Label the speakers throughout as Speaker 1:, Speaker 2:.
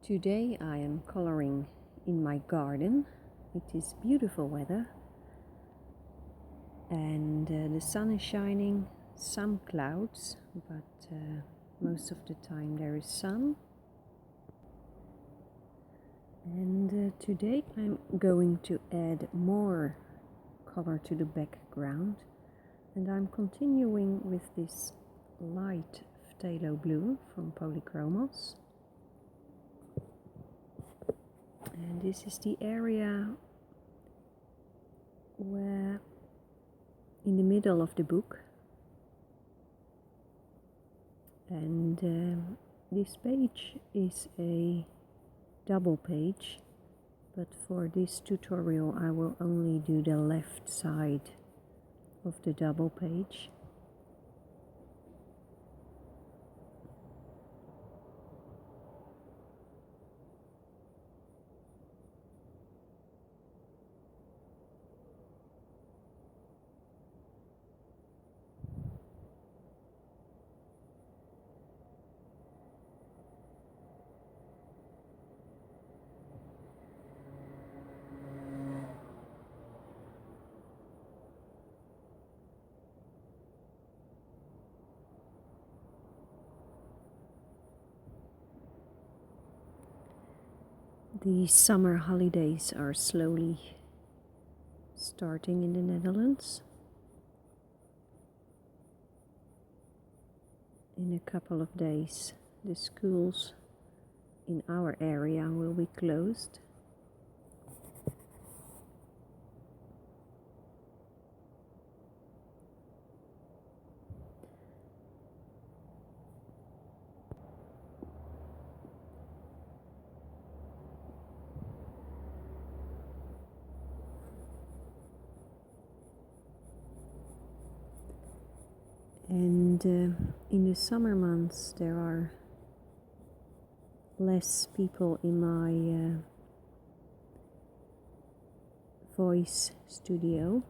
Speaker 1: Today I am coloring in my garden. It is beautiful weather and the sun is shining, some clouds, but most of the time there is sun. And today I'm going to add more color to the background, and I'm continuing with this light phthalo blue from Polychromos. And this is the area where, in the middle of the book, and this page is a double page, but for this tutorial I will only do the left side of the double page. The summer holidays are slowly starting in the Netherlands. In a couple of days, the schools in our area will be closed. And in the summer months there are less people in my voice studio.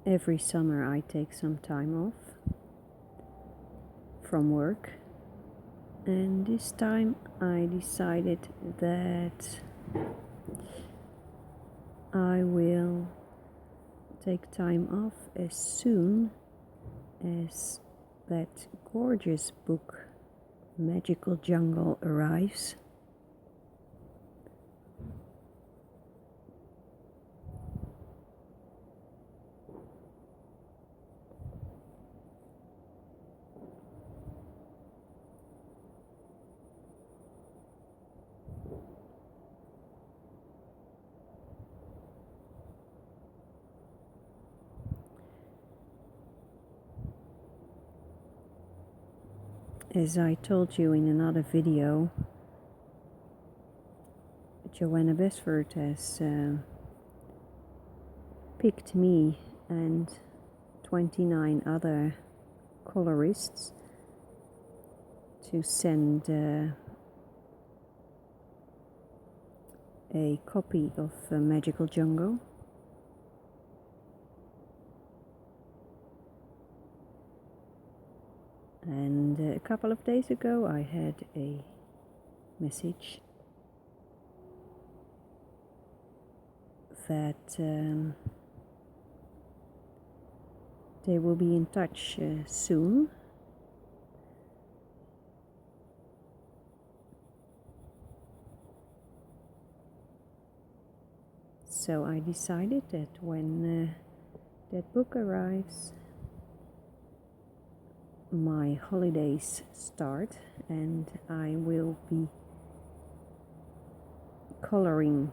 Speaker 1: Every summer I take some time off from work, and this time I decided that I will take time off as soon as that gorgeous book Magical Jungle arrives. As I told you in another video, Joanna Besford has picked me and 29 other colorists to send a copy of Magical Jungle. And a couple of days ago I had a message that they will be in touch soon. So I decided that when that book arrives, my holidays start and I will be coloring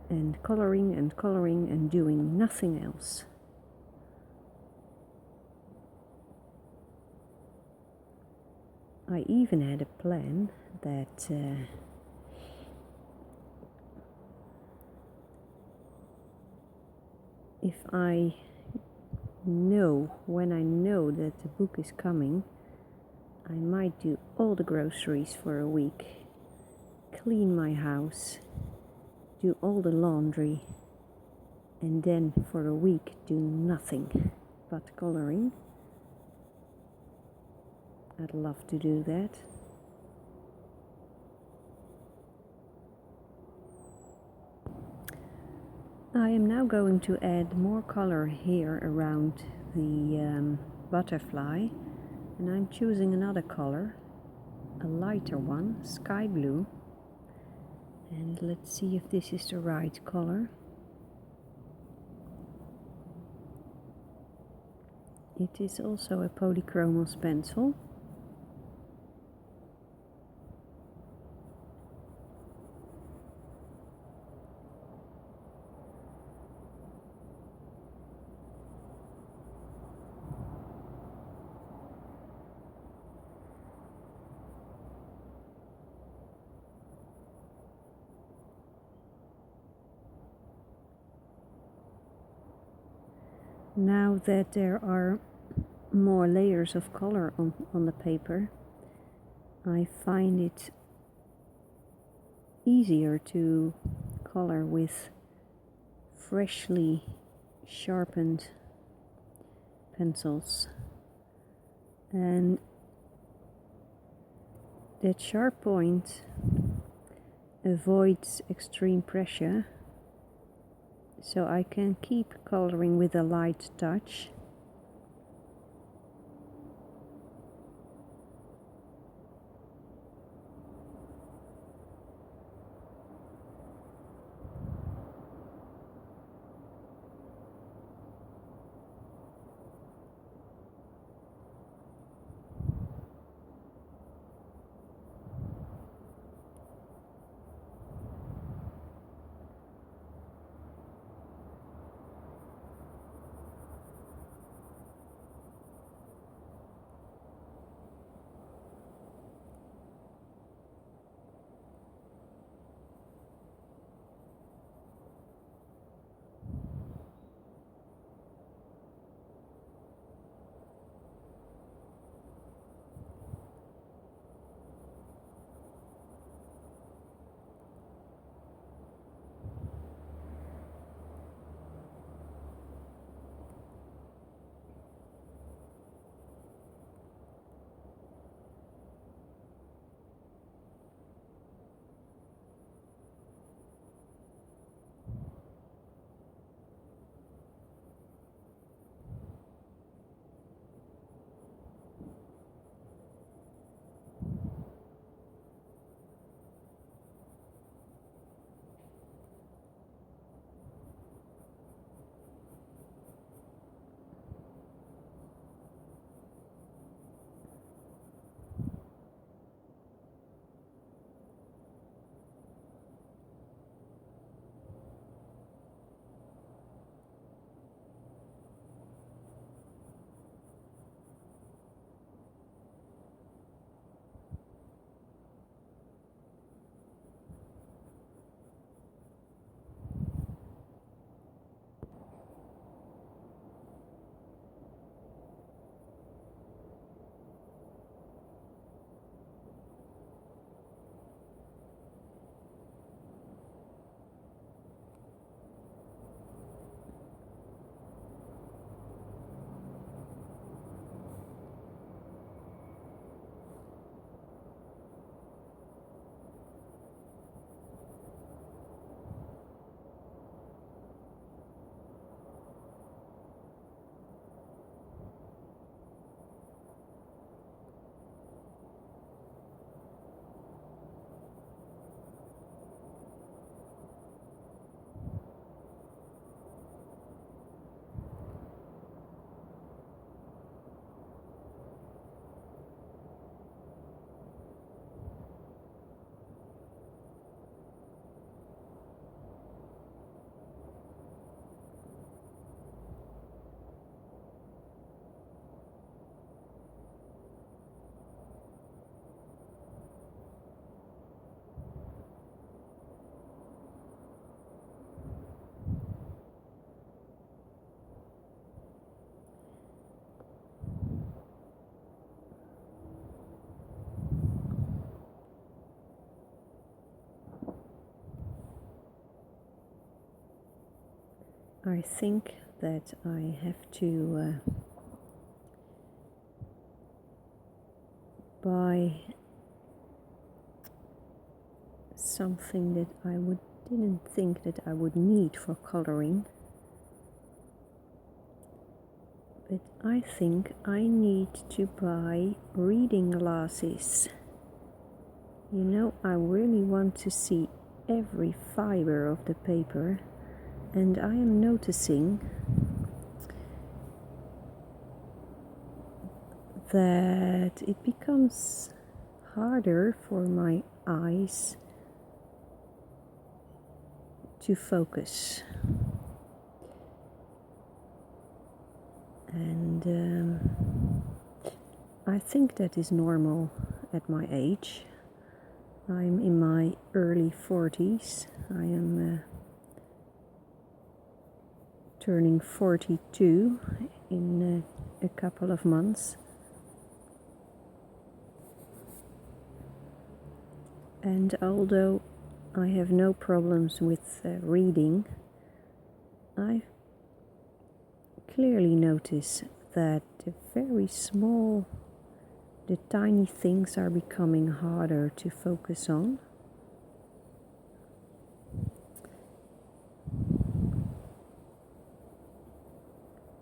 Speaker 1: and coloring and coloring and doing nothing else. I even had a plan that if I know, when I know that the book is coming, I might do all the groceries for a week, clean my house, do all the laundry, and then for a week do nothing but coloring. I'd love to do that. I am now going to add more color here around the butterfly, and I'm choosing another color, a lighter one, sky blue, and let's see if this is the right color. It is also a Polychromos pencil. Now that there are more layers of color on the paper, I find it easier to color with freshly sharpened pencils, and that sharp point avoids extreme pressure, so I can keep coloring with a light touch. I think that I have to buy something that I didn't think that I would need for coloring. But I think I need to buy reading glasses. You know, I really want to see every fiber of the paper, and I am noticing that it becomes harder for my eyes to focus. And I think that is normal at my age. I'm in my early 40s. I am turning 42 in a couple of months. And although I have no problems with reading, I clearly notice that the tiny things are becoming harder to focus on.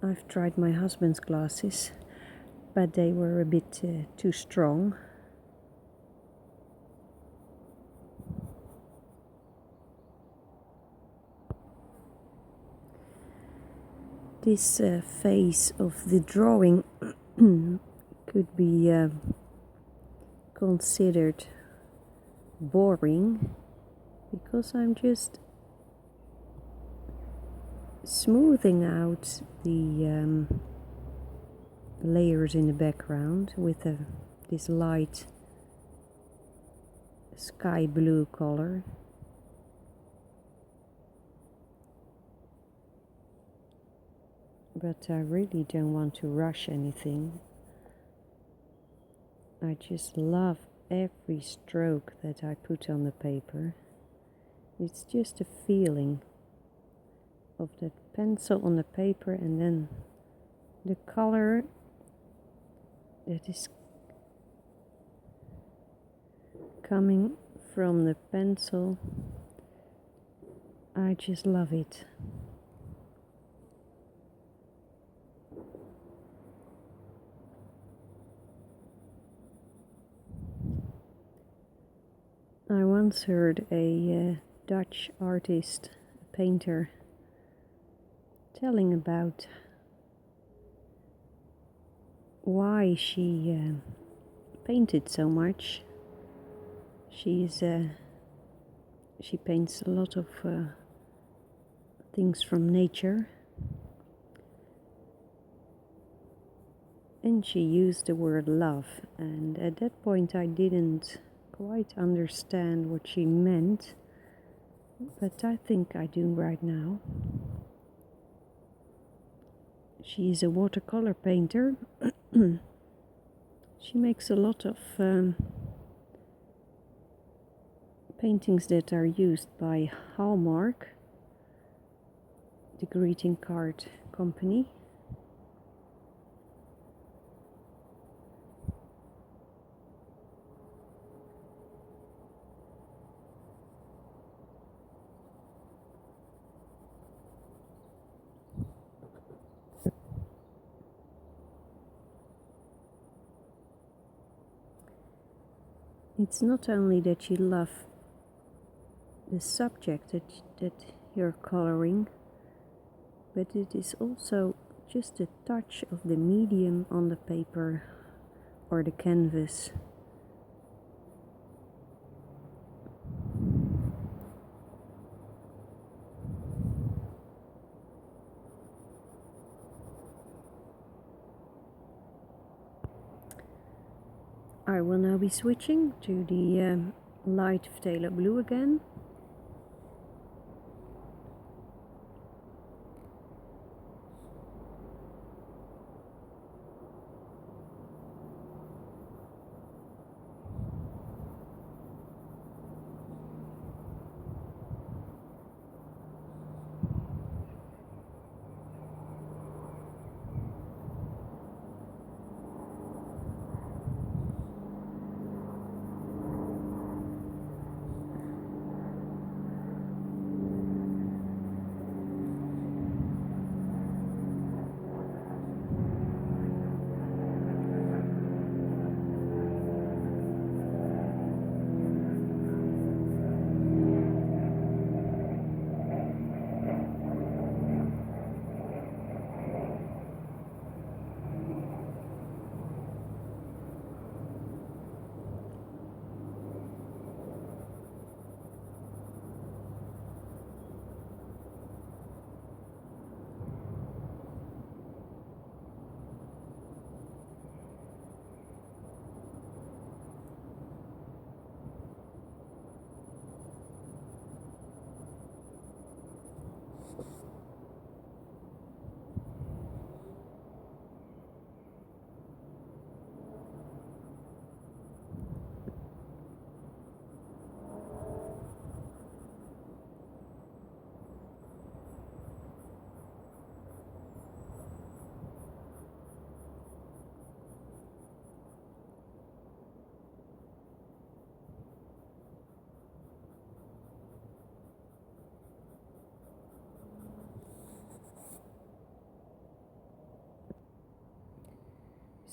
Speaker 1: I've tried my husband's glasses, but they were a bit too strong. This phase of the drawing could be considered boring, because I'm just smoothing out the layers in the background with this light sky blue color. But I really don't want to rush anything. I just love every stroke that I put on the paper. It's just a feeling of that pencil on the paper, and then the color that is coming from the pencil. I just love it. I once heard a Dutch artist, a painter, telling about why she painted so much. She paints a lot of things from nature, and she used the word love, and at that point I didn't quite understand what she meant, but I think I do right now. She is a watercolor painter. She makes a lot of paintings that are used by Hallmark, the greeting card company. It's not only that you love the subject that you're coloring, but it is also just a touch of the medium on the paper or the canvas. I will now be switching to the light phthalo blue again.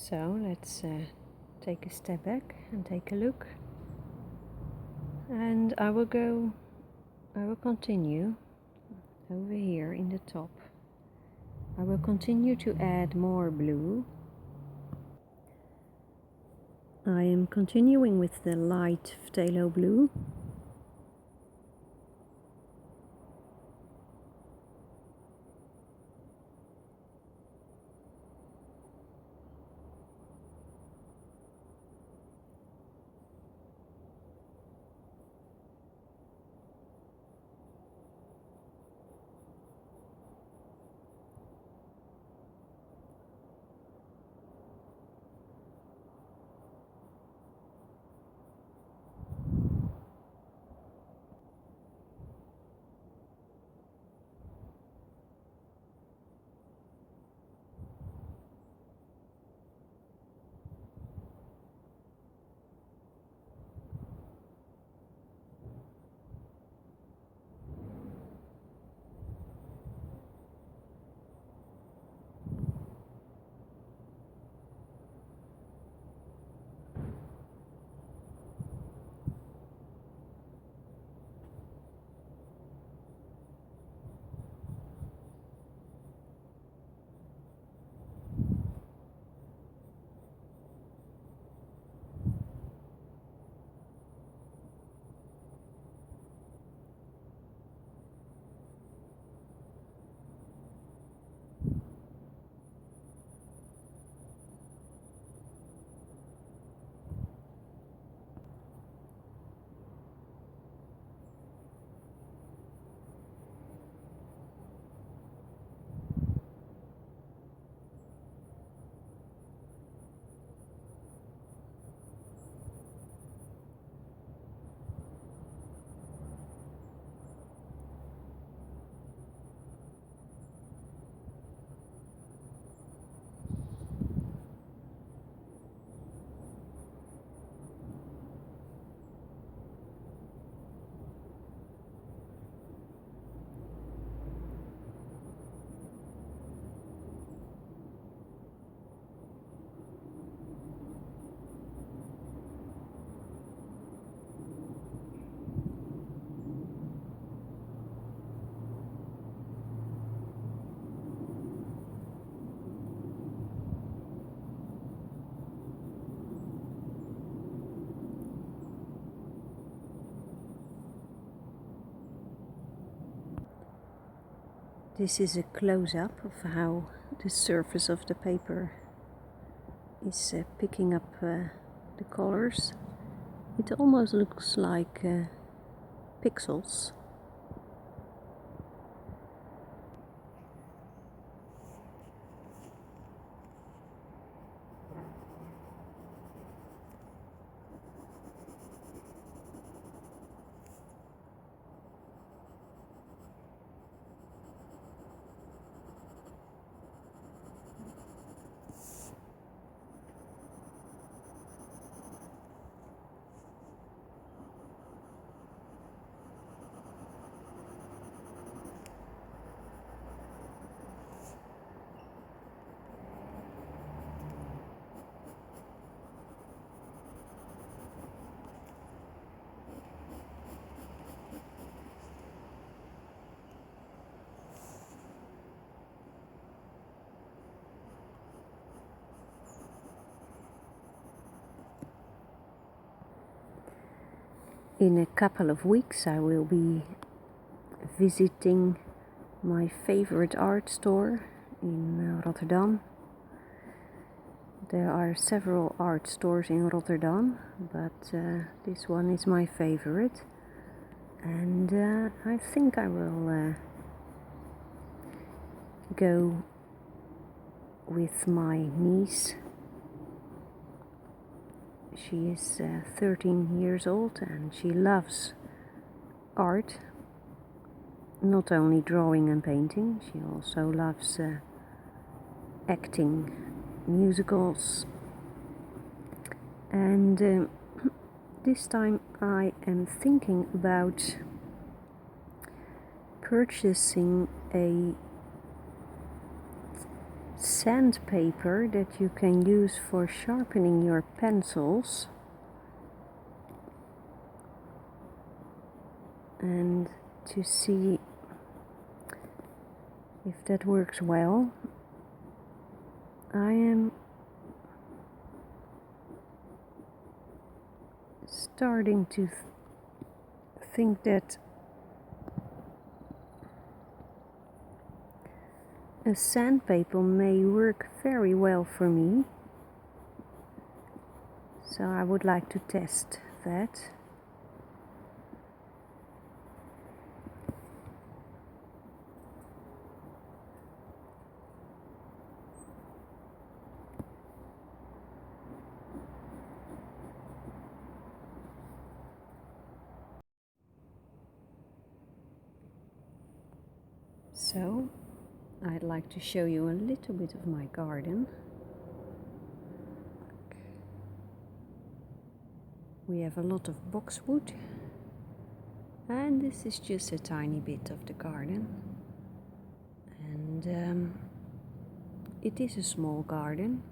Speaker 1: So let's take a step back and take a look. And I will continue over here in the top. I will continue to add more blue. I am continuing with the light phthalo blue. This is a close-up of how the surface of the paper is picking up the colors. It almost looks like pixels. In a couple of weeks I will be visiting my favorite art store in Rotterdam. There are several art stores in Rotterdam, but this one is my favorite, and I think I will go with my niece. She is 13 years old and she loves art, not only drawing and painting, she also loves acting, musicals, and this time I am thinking about purchasing a sandpaper that you can use for sharpening your pencils, and to see if that works well. I am starting to think that a sandpaper may work very well for me, so I would like to test that. So, I'd like to show you a little bit of my garden. We have a lot of boxwood, and this is just a tiny bit of the garden. And it is a small garden,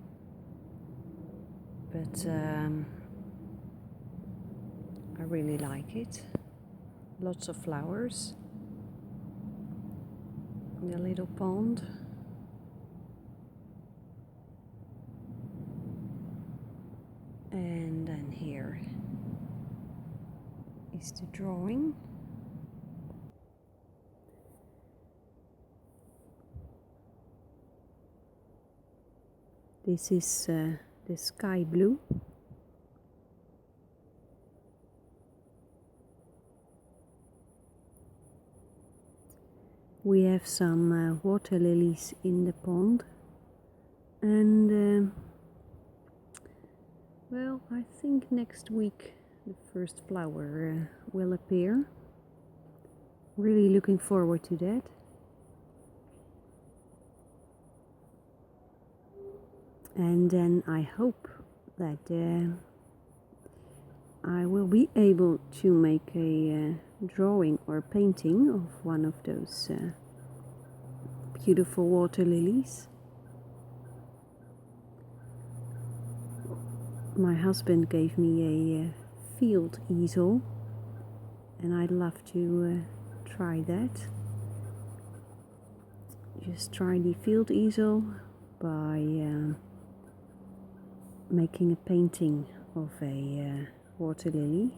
Speaker 1: but I really like it. Lots of flowers. The little pond. And then here is the drawing. This is the sky blue. We have some water lilies in the pond, and well, I think next week the first flower will appear. Really looking forward to that. And then I hope that I will be able to make a drawing or painting of one of those beautiful water lilies. My husband gave me a field easel, and I'd love to try that. Just try the field easel by making a painting of a water lily.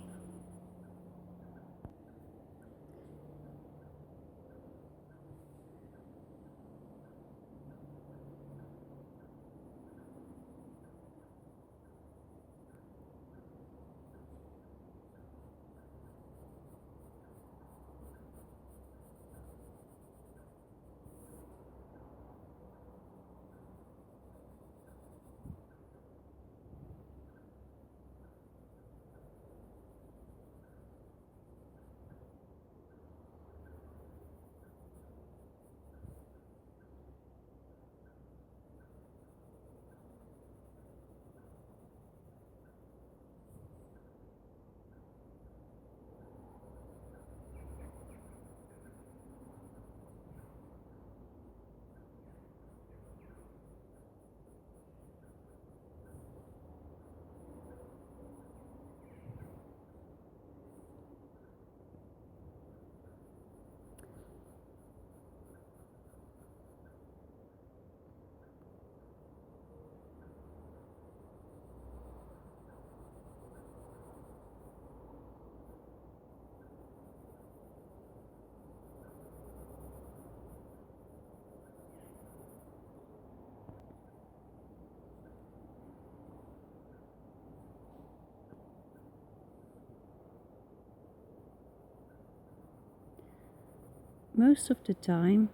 Speaker 1: Most of the time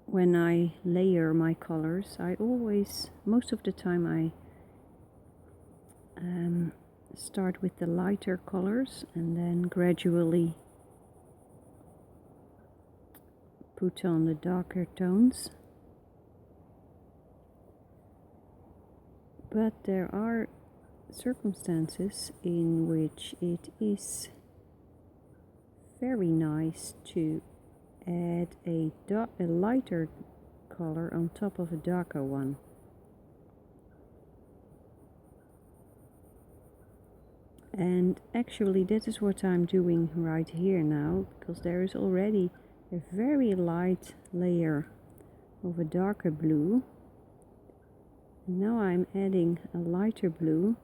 Speaker 1: when I layer my colors, most of the time I start with the lighter colors and then gradually put on the darker tones. But there are circumstances in which it is very nice to add a lighter color on top of a darker one. And actually that is what I'm doing right here now, because there is already a very light layer of a darker blue. And now I'm adding a lighter blue.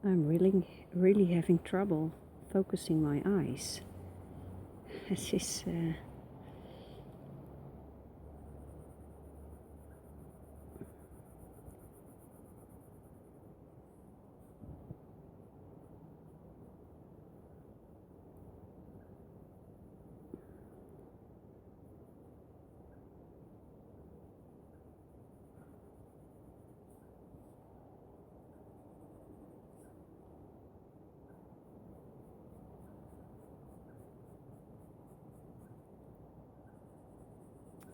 Speaker 1: I'm really having trouble focusing my eyes. This is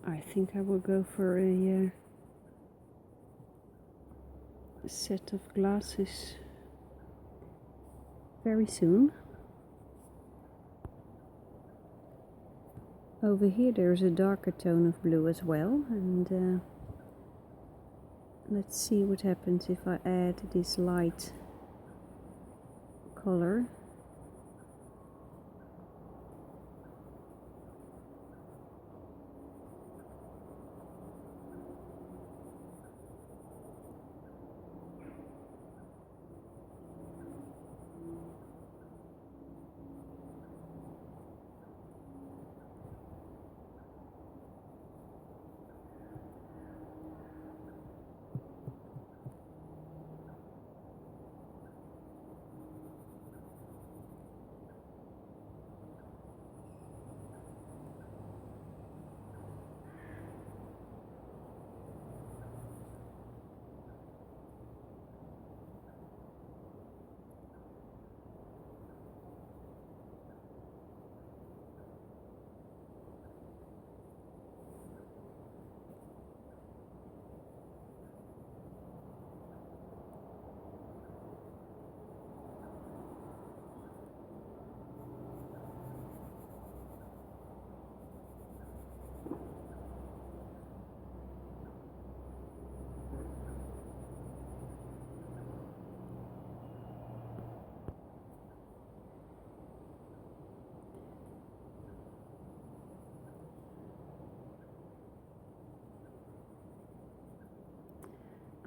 Speaker 1: I think I will go for a set of glasses very soon. Over here there's a darker tone of blue as well, and let's see what happens if I add this light color.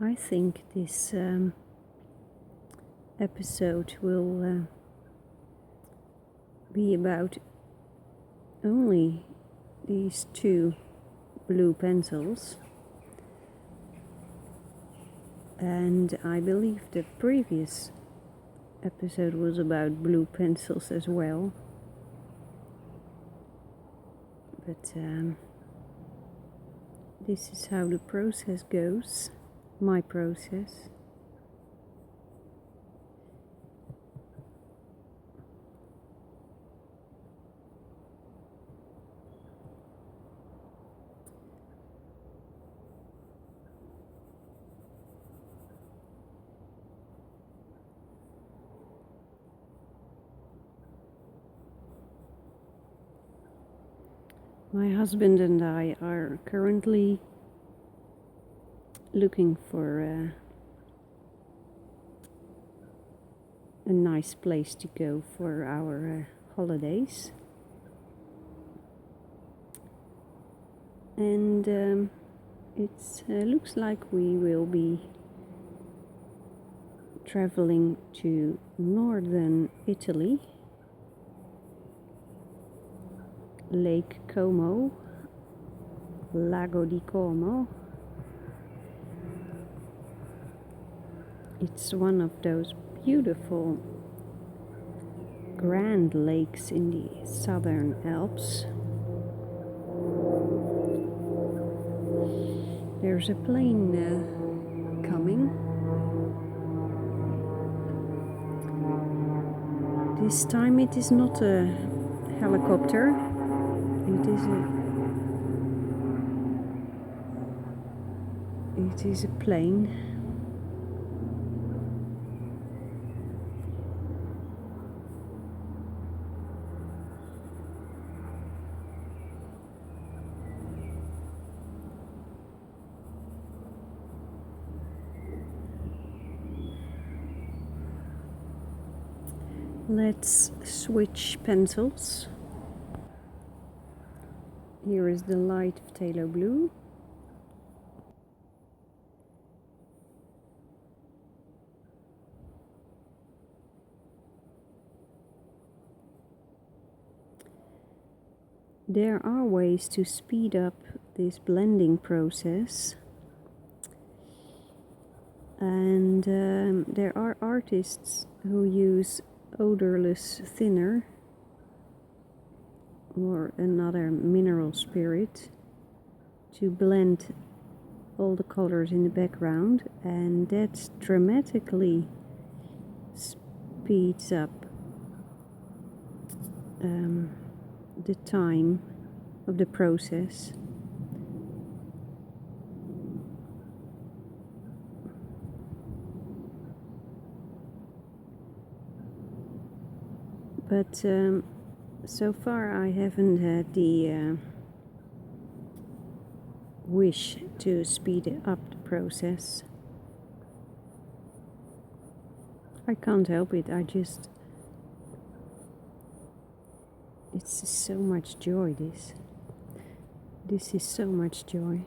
Speaker 1: I think this episode will be about only these two blue pencils, and I believe the previous episode was about blue pencils as well, but this is how the process goes, my process. My husband and I are currently looking for a nice place to go for our holidays, and it looks like we will be traveling to northern Italy, Lake Como, Lago di Como. It's one of those beautiful grand lakes in the southern Alps. There's a plane coming. This time it is not a helicopter, it is a plane. Let's switch pencils. Here is the light phthalo blue. There are ways to speed up this blending process, and there are artists who use odorless thinner or another mineral spirit to blend all the colors in the background, and that dramatically speeds up the time of the process. But so far I haven't had the wish to speed up the process. I can't help it, it's so much joy, this is so much joy.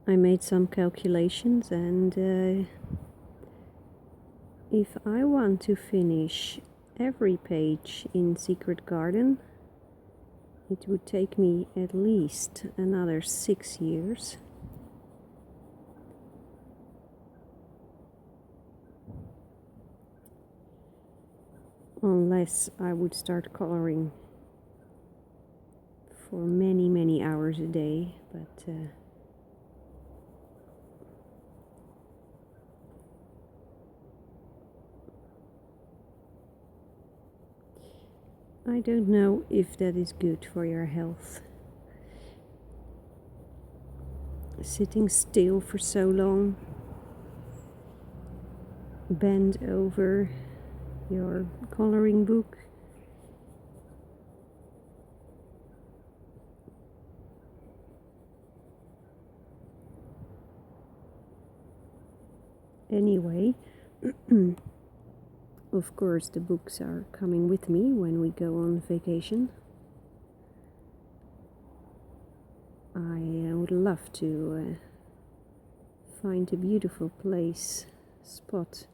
Speaker 1: I made some calculations, and if I want to finish every page in Secret Garden, it would take me at least another 6 years. Unless I would start coloring for many hours a day, but I don't know if that is good for your health. Sitting still for so long, bend over your coloring book. Anyway, of course the books are coming with me when we go on vacation. I would love to find a beautiful spot,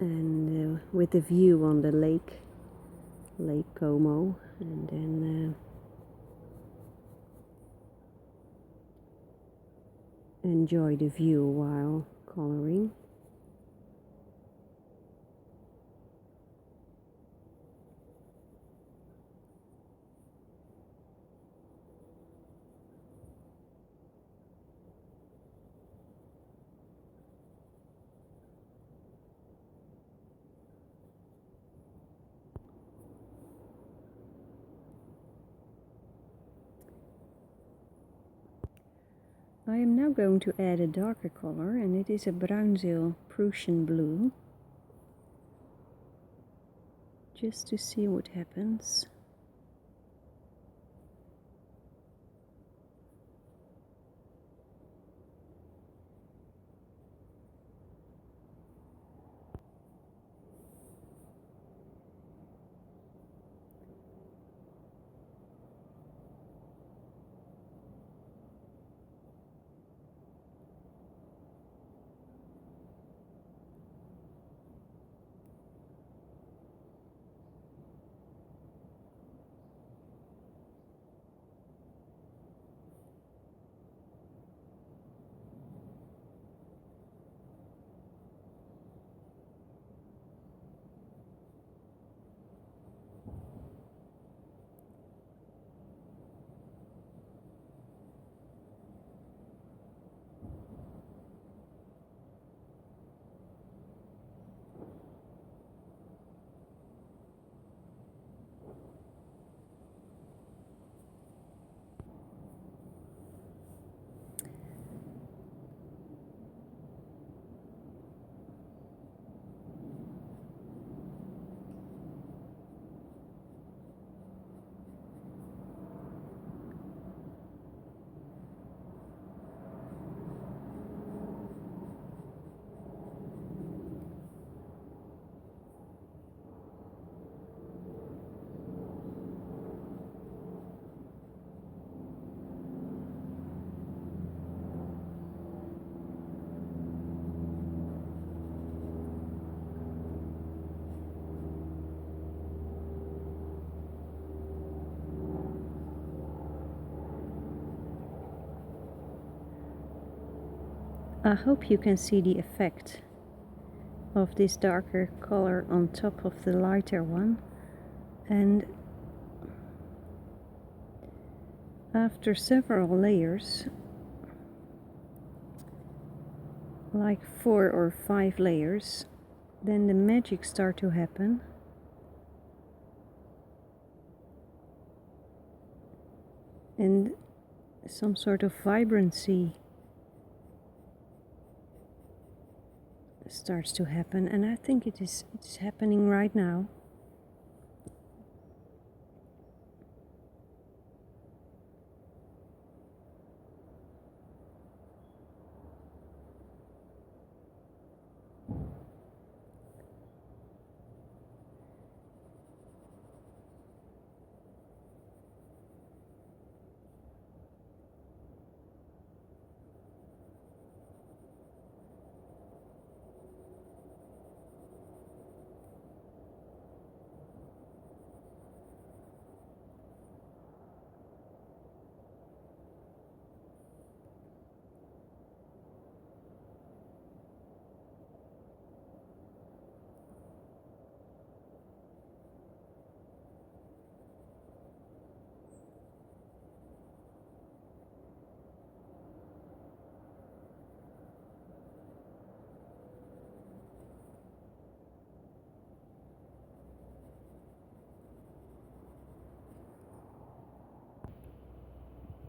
Speaker 1: and with a view on the Lake Como, and then enjoy the view while coloring. I am now going to add a darker color, and it is a Bruinzeel Prussian blue, just to see what happens. I hope you can see the effect of this darker color on top of the lighter one. And after several layers, like 4 or 5 layers, then the magic start to happen. And some sort of vibrancy starts to happen, and I think it's happening right now.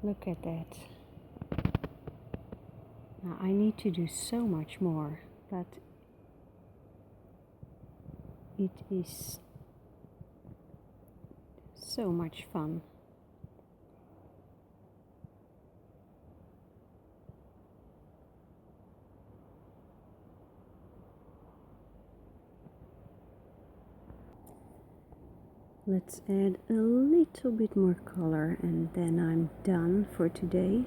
Speaker 1: Look at that. Now I need to do so much more, but it is so much fun. Let's add a little bit more color and then I'm done for today.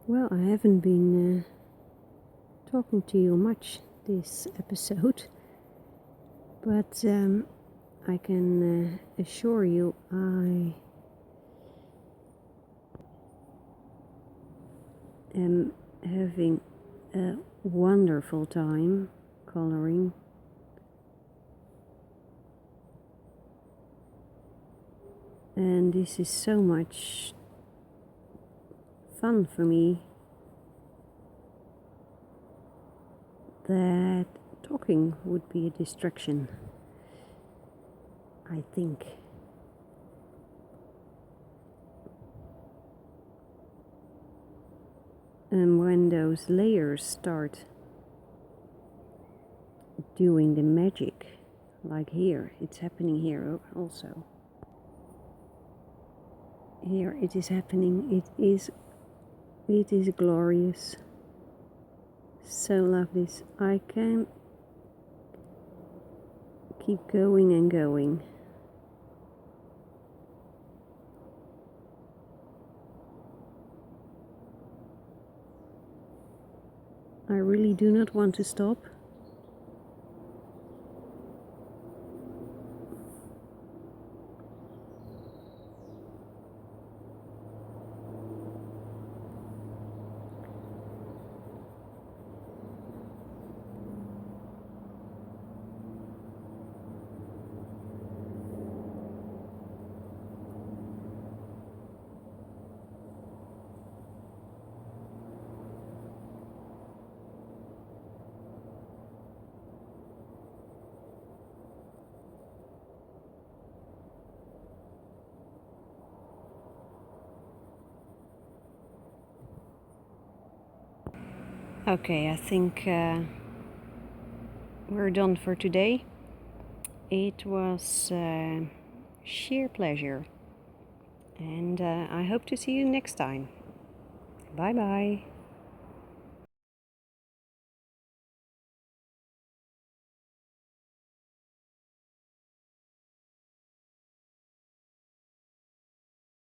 Speaker 1: Well, I haven't been talking to you much this episode, but I can assure you I am having a wonderful time coloring. And this is so much fun for me that talking would be a distraction, I think. And when those layers start doing the magic, like here, it's happening here also. Here it is happening, it is glorious. So love this. I can keep going and going. I really do not want to stop. Okay, I think we're done for today. It was sheer pleasure, and I hope to see you next time. Bye bye.